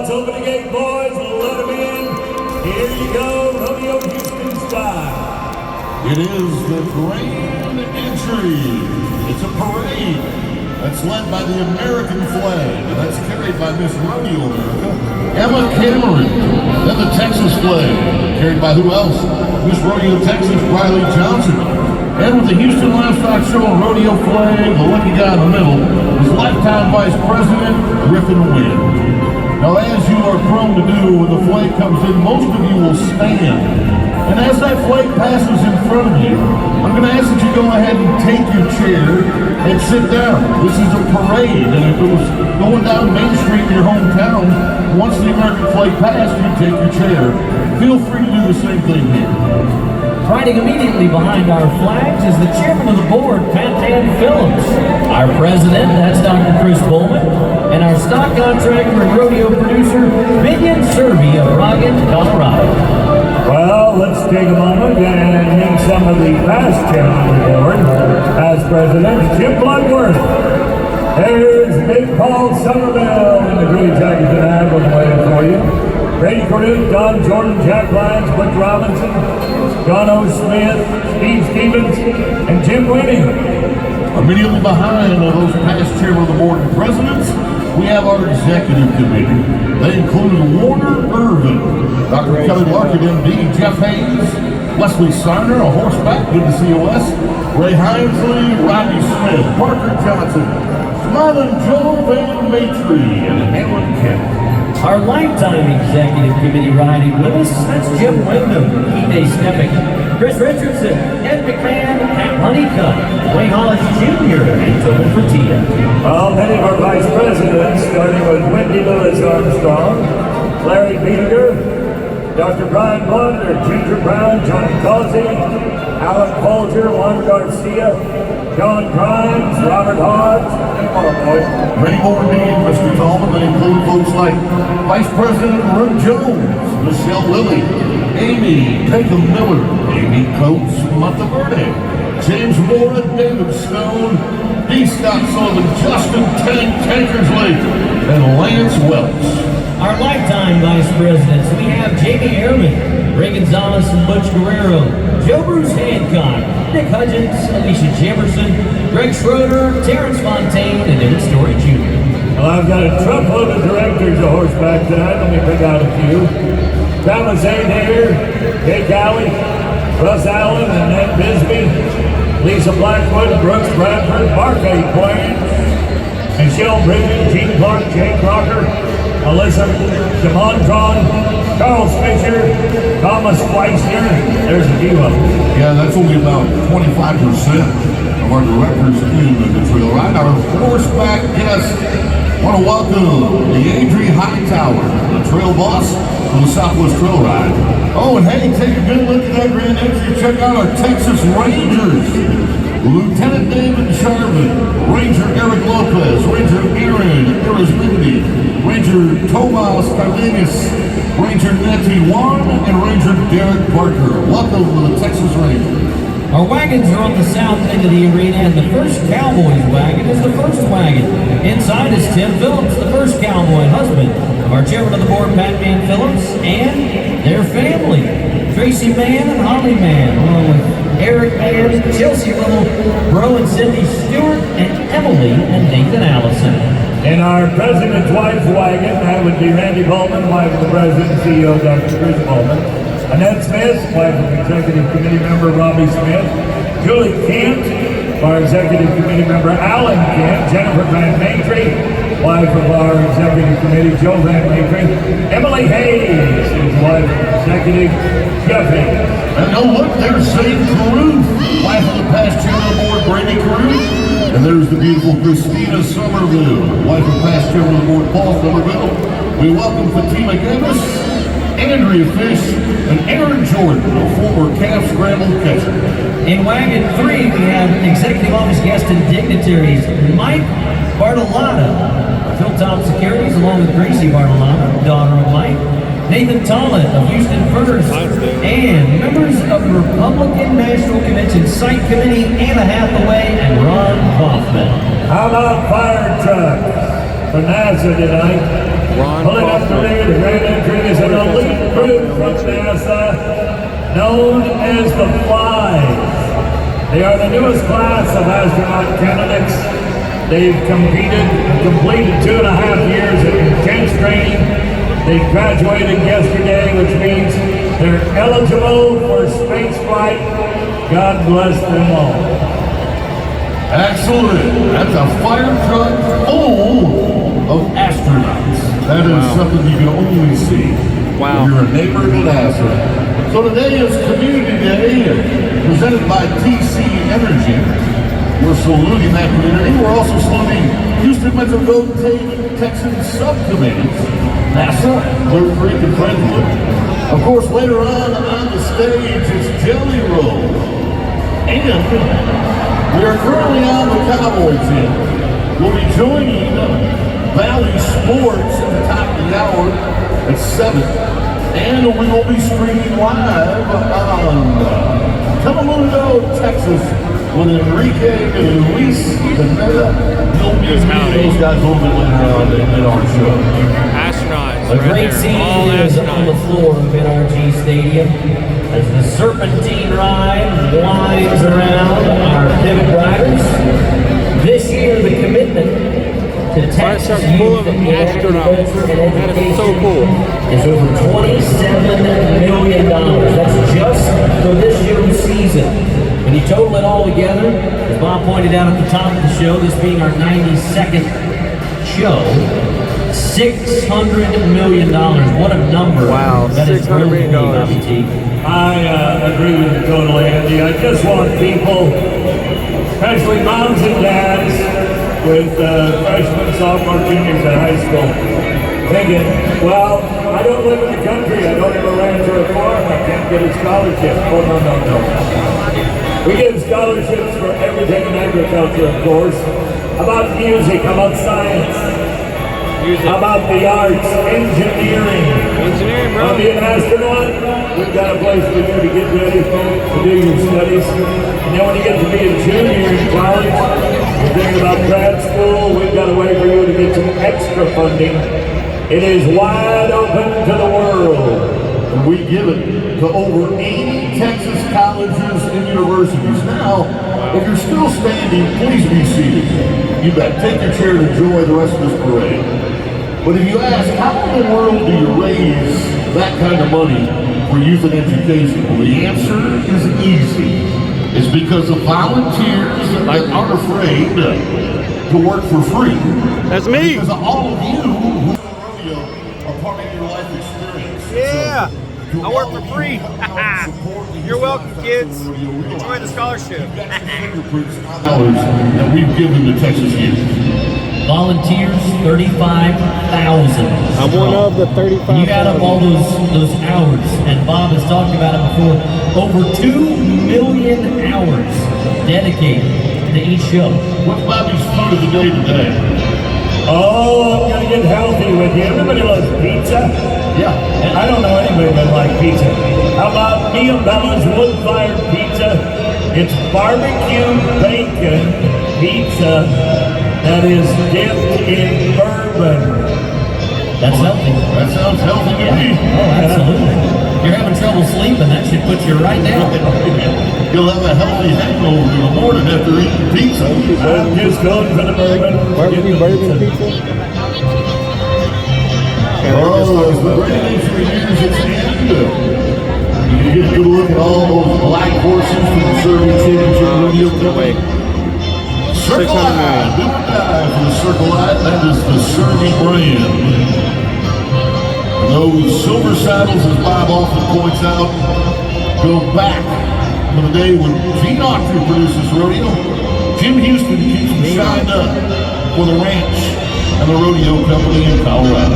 let's open the gate, boys, and let them in. Here you go, Rodeo Houston style. It is the grand entry. It's a parade that's led by the American flag, and that's carried by Miss Rodeo America, Emma Cameron. Then the Texas flag, carried by who else? Miss Rodeo Texas, Riley Johnson. And with the Houston Livestock Show and rodeo flag, the lucky guy in the middle is lifetime Vice President Griffin Wynn. Now, as you are prone to do when the flag comes in, most of you will stand. And as that flag passes in front of you, I'm going to ask that you go ahead and take your chair and sit down. This is a parade, and if it was going down Main Street in your hometown, once the American flag passed, you'd take your chair. Feel free to do the same thing here. Riding immediately behind our flags is the chairman of the board, Pat Phillips. Our president, that's Dr. Chris Bowman, and our stock contractor and rodeo producer, Minion Servey of Wagons, Colorado. Well, let's take a moment and meet some of the past chairman of the board. Past president, Jim Bloodworth. There's Big Paul Somerville in the green jacket and hat waiting for you. Brady Carruth, Don Jordan, Jack Lyons, Butch Robinson, John O. Smith, Steve Stevens, and Jim Winning. Immediately behind those past chairman of the board and presidents, we have our executive committee. They include Warner Irvin, Dr. Kelly Larkin, MD, Jeff Hayes, Leslie Sarner, a horseback, good to see you, Wes, Ray Hinesley, Rodney Smith, Parker Johnson, Smiling Joe Van Maitre, and Aaron Kent. Our lifetime executive committee riding with us, that's Jim Wyndham, E.J. Stepick, Chris Richardson, Ed McMahon, Pat Honeycutt, Wayne Hollis Jr., and Tony Fertitta. Well, many of our vice presidents, starting with Wendy Lewis Armstrong, Larry Biediger, Dr. Brian Blunder, Ginger Brown, Johnny Causey, Alan Folger, Juan Garcia, John Grimes, Robert Hodge, and more, boys. Many more names, Mr. Tallman. They include folks like Vice President Ron Jones, Michelle Lilly, Amy Peckham Miller, Amy Coates Monteverde, James Mora, David Stone, D. Scott Sullivan, Justin Tankersley, and Lance Welch. Our lifetime vice presidents, we have Jamie Ehrman, Ray Gonzalez and Butch Guerrero, Joe Bruce Hancock, Nick Hudgens, Alicia Jefferson, Greg Schroeder, Terrence Fontaine, and David Story Jr. Well, I've got a truckload of directors of horseback tonight. Let me pick out a few. Travis Adair, Jake Alley, Russ Allen, Annette Bisbee, Lisa Blackwood, Brooks Bradford, Mark A. Plains, Michelle Bridges, Gene Clark, Jay Crocker, Alyssa DeMontron, Charles Fisher, Thomas Fleischner. There's a few of them. Yeah, that's only about 25% of our directors in the trail ride. Our horseback guests want to welcome the Adri Hightower, the trail boss of the Southwest Trail Ride. Oh, and hey, take a good look at that grand entry. Check out our Texas Rangers. Lieutenant David Sharvin, Ranger Eric Lopez, Ranger Aaron Arizmendi, Ranger Tomas Cardenas, Ranger Nettie Wan, and Ranger Derek Parker. Welcome to the Texas Rangers. Our wagons are on the south end of the arena, and the first Cowboys wagon is the first wagon. Inside is Tim Phillips, the first Cowboy husband of our chairman of the board, Pat Phillips, and their family, Tracy Mann and Holly Mann, along with Eric Mann, Chelsea Little, Bro and Cindy Stewart, and Emily and Nathan Allison. In our president's wife's wagon, that would be Randy Bowman, wife of the president and CEO, Dr. Chris Bowman. Annette Smith, wife of executive committee member Robbie Smith. Julie Kent, our executive committee member Alan Kent. Jennifer Van Maitre, wife of our executive committee Joe Van Maitre. Emily Hayes is wife of executive Jeff Hayes. And oh look, there's Zane Carruth, wife of the past chairman of the board, Brady Carruth. And there's the beautiful Christina Somerville, wife of past chairman of the board, Paul Somerville. We welcome Fatima Gavis, Andrea Fish, and Aaron Jordan, a former calf scramble catcher. In Wagon 3, we have executive office guests and dignitaries, Mike Bartolotta, Hilltop Securities, along with Gracie Bartolotta, daughter of Mike, Nathan Tollett of Houston First, and members of the Republican National Convention Site Committee, Anna Hathaway and Ron Kaufman. How about fire trucks for NASA tonight? Ron Pulling off the rear. The grand entry is an elite group from NASA known as the Flies. They are the newest class of astronaut candidates. They've completed 2.5 years of intense training. They graduated yesterday, which means they're eligible for space flight. God bless them all. Excellent. That's a fire truck full of astronauts. That is something you can only see when you're a neighbor to NASA. So today is Community Day, presented by TC Energy. We're saluting that community. We're also saluting Houston Metropolitan Texan subcommittees, NASA, Clear Creek, and Friendwood. Of course, later on the stage, it's Jelly Roll. And we are currently on the Cowboy team. We'll be joining Valley Sports at the top of the hour at 7. And we will be streaming live on Telemundo, Texas, with Enrique and Luis Pineda. You'll be meeting those guys a little bit later on in our show. Astronauts. A great scene is on the floor of NRG Stadium as the Serpentine ride winds around our pivot riders. This year, the commitment to Texas youth and agriculture and education is over $27 million. That's just for this year's season. When you total it all together, as Bob pointed out at the top of the show, this being our 92nd show, $600 million. What a number. Wow, that is $600 million. I agree with you totally, Andy. I just want people, especially moms and dads, with freshmen, sophomore, juniors in high school, thinking, well, I don't live in the country, I don't have a ranch or a farm, I can't get a scholarship. Oh, no. We give scholarships for everything in agriculture, of course. How about music? How about science? How about the arts? Engineering, bro. Be an astronaut? We've got a place for you to get ready to do your studies. And then when you get to be a junior in college, you're thinking about grad school, we've got a way for you to get some extra funding. It is wide open to the world. And we give it to over 80 Texas colleges and universities. Now, if you're still standing, please be seated. You bet. Take your chair and enjoy the rest of this parade. But if you ask, how in the world do you raise that kind of money for youth and education? Well, the answer is easy. It's because of volunteers that aren't afraid to work for free. That's me. Because of all of you who rodeo are part of your life experience. Yeah. So, I work for free. You're welcome, kids. Enjoy the scholarship. That we've given to Texas youth. Volunteers, 35,000. I'm one of the 35,000. You add up all those hours, and Bob has talked about it before. Over 2 million hours dedicated to each show. What's Bobby's food of the day today? Oh, I'm gonna get healthy with you. Everybody loves pizza. Yeah. I don't know anybody that likes pizza. How about Mia Bella's wood-fired pizza? It's barbecue bacon pizza that is dipped in bourbon. That's healthy. That sounds healthy to me. Oh, absolutely. You're having trouble sleeping, that should put you right down. You'll have a healthy hangover in the morning after eating pizza. I'm just going for the bourbon. Barbecue bourbon pizza? Oh, as the British renews its end, you can get a good look at all those black horses from the Serving Championship Rodeo Company. Circle I, do or die for the Circle I, that is the Survey brand. And those silver saddles, as Bob often points out, go back to the day when Gene Autry produced this rodeo. Jim Houston keeps them shined up for the ranch and the rodeo company in Colorado.